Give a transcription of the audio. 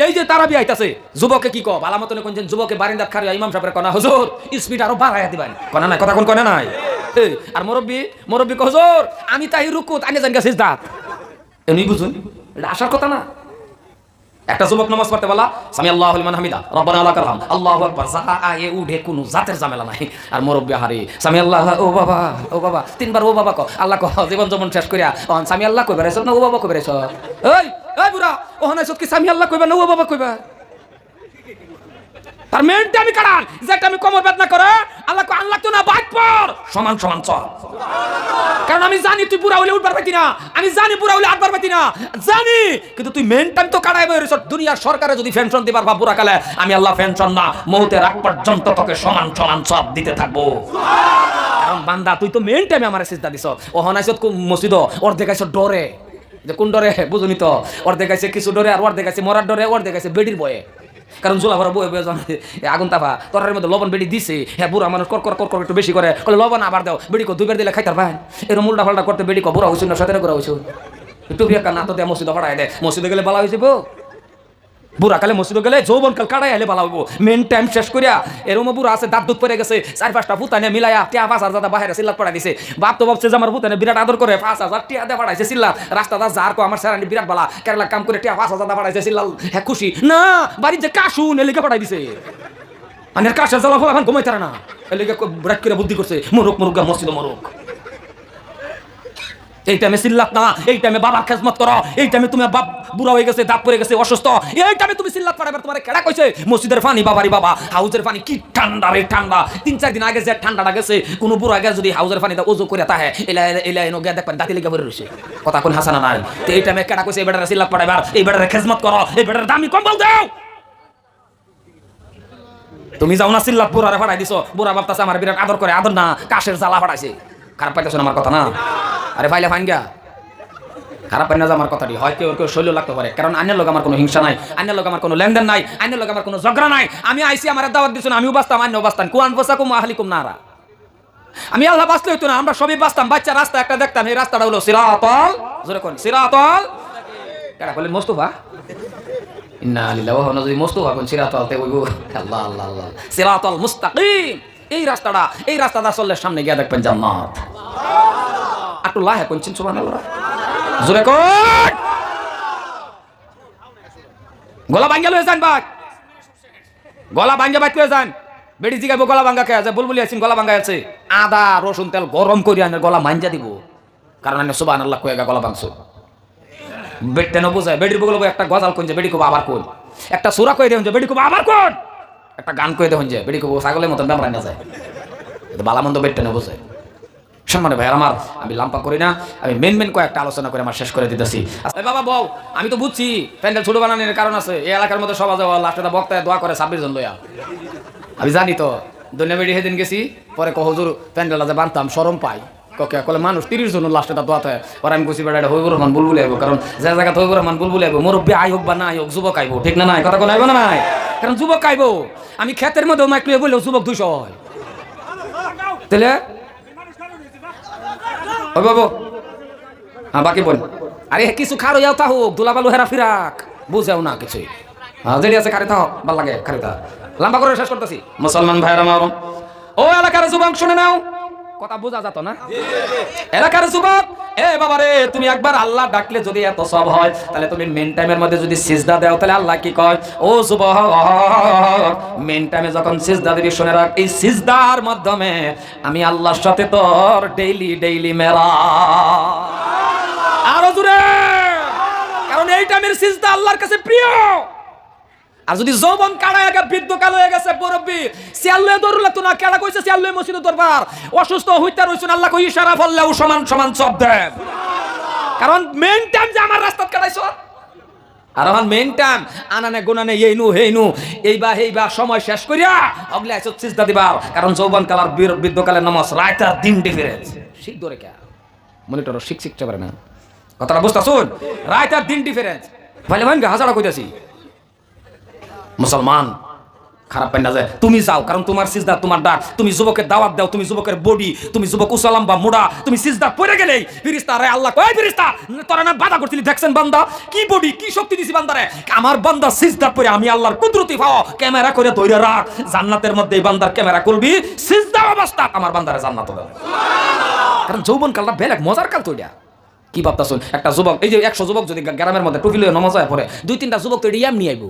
এই যে তারাবি আইতাছে যুবকে কি কও ভালো মতন কোন যুবকে বারিন্দাত খাড়িয়া ইমাম সাহেবের কনা হুজুর স্পিড আরো বাড়াইয়া দিবেন কনা নাই কথা কোন কনা নাই আর মুরব্বি কও হুজুর আমি তাই রুকুত আনে জান গা সিজদাত এনি বুঝুন এটা আসার কথা না একটা যুবক নামাজ পড়তে বলা সামি আল্লাহু লিমান হামিদা রব্বানা লাকাল হামদ আল্লাহু আকবার আয়ে উঠে কোনো জাতের ঝামেলা নাই আর মুরব্বি হারি সামি আল্লাহ ও বাবা তিনবার ও বাবা কও আল্লাহ কও জীবন যেমন শেষ করিয়া অন সামি আল্লাহ কইবা রেছ না ও বাবা কইবা রেছ এই বুড়া ওহনা সত্যি সামি আল্লাহ কইবা না ও বাবা কইবা তার মেনটা আমি কাড়ান যেটা আমি কোমর বেদনা করে আল্লাহ কো আল্লাহ তো না বাইক পর সমান চল কারণ আমি জানি তুই বুড়া হইলে উঠবার পাতি না আমি জানি বুড়া হইলে আটবার পাতি না জানি কিন্তু তুই মেনটা তো কাড়াই বইরেছ দুনিয়ার সরকারে যদি পেনশন দিবার বা বুড়া কালে আমি আল্লাহ পেনশন না মৌতের আগ পর্যন্ত তোকে সমান সব দিতে থাকবো কারণ বান্দা তুই তো মেন টাইমে আমারে সিজদা দিছ ও হনাইছত মসজিদ ওর দেখাইছ ডরে যে কোন ডরে বুঝুনি তো ওর দেখাইছে কিছু ডরে আর ওর দেখাইছে মরার ডরে ওর দেখাইছে বেডির বয়ে কারণ জোলা ভরা বয়ে আগুন তাপা তরার মধ্যে লবণ বেড়ি দিছে হ্যাঁ বুড়া মানুষ কর একটু বেশি করে লবণ আবার দাও বেড়ি কো দুইবার দিলে খাইতার ভাই এরকম উল্টা পাল্টা করতে বেড়ি কো বুড়া হইছ না সাথে করা হইছ একটু বিয়া না তো দেয় মসজিদে হড়াই দেয় মসজিদে গেলে বালা হয়েছে বুড়া কালে মসজিদে গেলে যৌবন কাল কাটাই আইলে বালা হইব মেন টাইম শেষ করিয়া এরকম বুড়া আছে দাঁত দুধ পড়ে গেছে 4-5টা ফুতানে মিলাইয়া টিয়া 5,000 বাইরে সিল্লাত পড়াই দিছে বাপ তো ভাবছে যে আমার ফুতানে বিরাট আদর করে 5,000 টিয়া দিয়ে পাঠাইছে সিল্লাত রাস্তাটা যার কো আমার সারানি বিরাট বালা কেরালা কাম করে টিয়া 5,000 পাঠাইছে সিল্লাল হ্যাঁ খুশি না বাড়ির যে কাশুন এলিকা পাঠাই দিছে আনের কাশের জ্বালা ফল এখন ঘুমাইতারে না এলিকা ব্রেক করে বুদ্ধি করছে মুরুক মসজিদ মুরুক এই টাইমে সিল্লাত না এই টাইমে বাবার খেজমত করো এই টাইমে তুমি বাপ বুড়া হয়ে গেছে দাঁত পড়ে গেছে অসুস্থ এই টাইমে তুমি সিল্লাত পাঠাবে তোমার কেডা কইছে মসজিদের পানি বাবারি বাবা হাউজের পানি কি ঠান্ডা রে ঠান্ডা 3-4 দিন আগে যে ঠান্ডাটা গেছে কোন বুড়া আগে যদি হাউজের পানিটা ওযু করে তাহে এলা এনো গিয়া দেখবেন দাঁতি লেগে পড়ে রইছে কথা কোন হাসানা নাই তো এই টাইমে কেডা কইছে এই বেটারে সিল্লাত পাঠাইবার এই বেটারে খেজমত করো এই বেটারে দামি কম্বল দাও তুমি যাও না সিল্লাত বুড়ারে পাঠাই দিছো বুড়া বাপতাছে আমার বিরাট আদর করে আদর না কাশের জ্বালা পাঠাইছে খারাপ পাইতেছ না আমার কথা না আরে ভাইলে ফাইন গা খারাপ পাই না যে আমার কথাটি হয় কেউ শৈল লাগতে পারে কারণ আইনের লোক আমার কোনো হিংসা নাই আইনের লোক আমার কোনো লেনদেন নাই আইনের লোক আমার কোনো ঝগড়া নাই আমি আইসি আমার দাওয়াত দিছো না আমিও বাঁচতাম আইনও বাঁচতাম কুয়ান পোসাকুম আহলিকুম নারা আমি আল্লাহ বাঁচলে হইতো না আমরা সবই বাঁচতাম বাচ্চা রাস্তা একটা দেখতাম এই রাস্তাটা হলো সিরাতাল জোরে কোন সিরাতাল কেডা বলেন মুস্তাফা ইন্না লিল্লাহি ওয়া ইন্না ইলাইহি মুস্তাফা কোন সিরাতাল তে হইবো আল্লাহ আল্লাহ আল্লাহ সিরাতাল মুস্তাকিম এই রাস্তাটা চললে সামনে গিয়া দেখবেন জান্নাত একটু লাহে কোনছেন সুবহানাল্লাহ জোরে কোন গলা ভাঙ্গা লয়ে যান ভাই গলা ভাঙ্গা বাইক লয়ে যান বেড়ি জিগাইবো গলা ভাঙ্গা খেয়ে আছে বুলবুলি আছেন গলা ভাঙ্গা আছে আদা রসুন তেল গরম করে আনে গলা মাঞ্জা দিব কারণ আনে সুবহানাল্লাহ কয়ে গলা ভাঙছো বেটতে না বুঝায় বেড়ির বগল একটা গজাল কোন যে বেড়ি কো আবার কোন একটা সূরা কই দেন যে বেড়ি কো আবার কোন একটা গান কই দেন যে বেড়ি কো ছাগলের মতন ব্যামরা না যায় এটা বালামন্দ বেটতে না বুঝায় সম্মানে ভাই আমার আমি লাম্পা করি না আমি মেন কয়েকটা আলোচনা করে আমার শেষ করে দিতেছি বাবা বউ আমি তো বুঝছি প্যান্ডেল ছোট বানানোর কারণ আছে এই এলাকার মধ্যে সবাই লাস্টে বক্তায় দোয়া করে 26 জন লইয়া আমি জানি তো দুনিয়াবেড়ি সেদিন গেছি পরে হুজুর প্যান্ডেল যে বানতাম শরম পাই কলে মানুষ 30 জন লাস্টে দোয়াতে পরে আমি কইছি বেটা হইবুর রহমান বুলবুলি আইব কারণ যে জায়গা হইবুর রহমান বুলবুলি আইব মুরব্বি আই হোক বা না আই হোক যুবক আইব ঠিক না নাই কথা কোন আইব না নাই কারণ যুবক আইব আমি ক্ষেতের মধ্যে মাইক লইয়া বললেও যুবক 200 হয় তাহলে ও বাবু হ্যাঁ বাকি বল আরে কিছু খারো যাও তা হোক দুলাবালু হেরা ফিরাক বুঝাও না কিছুই যেটি আছে খারে থাক ভাল লাগে খারিতা লম্বা করে শেষ করতেছি মুসলমান ভাইরা আমার ও এলাকার যুবক শুনে নাও কথা বোঝা যেত না এলাকার যুবক এ বাবা রে তুমি একবার আল্লাহ ডাকলে যদি এত সব হয় তাহলে তুমি মেন টাইমের মধ্যে যদি সিজদা দাও তাহলে আল্লাহ কি কয় ও যুবক মেন টাইমে যখন সিজদা দিবি শুনে রাখ এই সিজদার মাধ্যমে আমি আল্লাহর সাথে তোর ডেইলি মেরা আরো জোরে কারণ এই টাইমের সিজদা আল্লাহর কাছে প্রিয় আর যদি যৌবন কাড়া একা বৃদ্ধ কাল হয়ে গেছে মুরব্বি সিয়াল্লে দরুলা তো না কেডা কইছে সিয়াল্লে মসজিদে দরবার অসুস্থ হইতা রইছেন আল্লাহ কই ইশারা ফললেও সমান সব দেন কারণ মেন টাইম যে আমার রাস্তা কাটাইছো আর আমার মেন টাইম আনানে গুনানে এইনু হেইনু এইবা সময় শেষ করিয়া অগলে আইছো সিজদা দিবার কারণ যৌবন কাল আর বৃদ্ধ কালের নামাজ রাত আর দিন ডিফারেন্স ঠিক ধরে কে মনিটর শিখতে পারে না কথাটা বুঝতা শুন রাত আর দিন ডিফারেন্স ভাই হাজারা কইতাছি মুসলমান খারাপ পাই না যায় তুমি যাও, কারণ তোমার সিজদা তোমার ডাক, তুমি যুবকের দাওয়াত দাও, তুমি যুবকের বডি, তুমি যুবক উসালাম বা মোড়া, তুমি সিজদা পড়ে গেলেই ফেরেশতা আরে আল্লাহ কয় ফেরেশতা তোরা না বাধা করছিলি, দেখছেন বান্দা কি বডি কি শক্তি দিছি বান্দারে, আমার বান্দা সিজদা পড়ে আমি আল্লাহর কুদরতি পাও ক্যামেরা করে ধরে রাখ, জান্নাতের মধ্যে এই বান্দার ক্যামেরা করবি, সিজদা অবস্থা আমার বান্দারে জান্নাত দেবে। কারণ যৌবন কালটা বেলেগ মজার কাল তো এটা। কি ভাবতাছ একটা যুবক, এই যে 100 যুবক যদি গ্রামের মধ্যে টুপি লয়ে নামাজ পড়ে, 2-3টা যুবক তো এটা এমনি আইবো।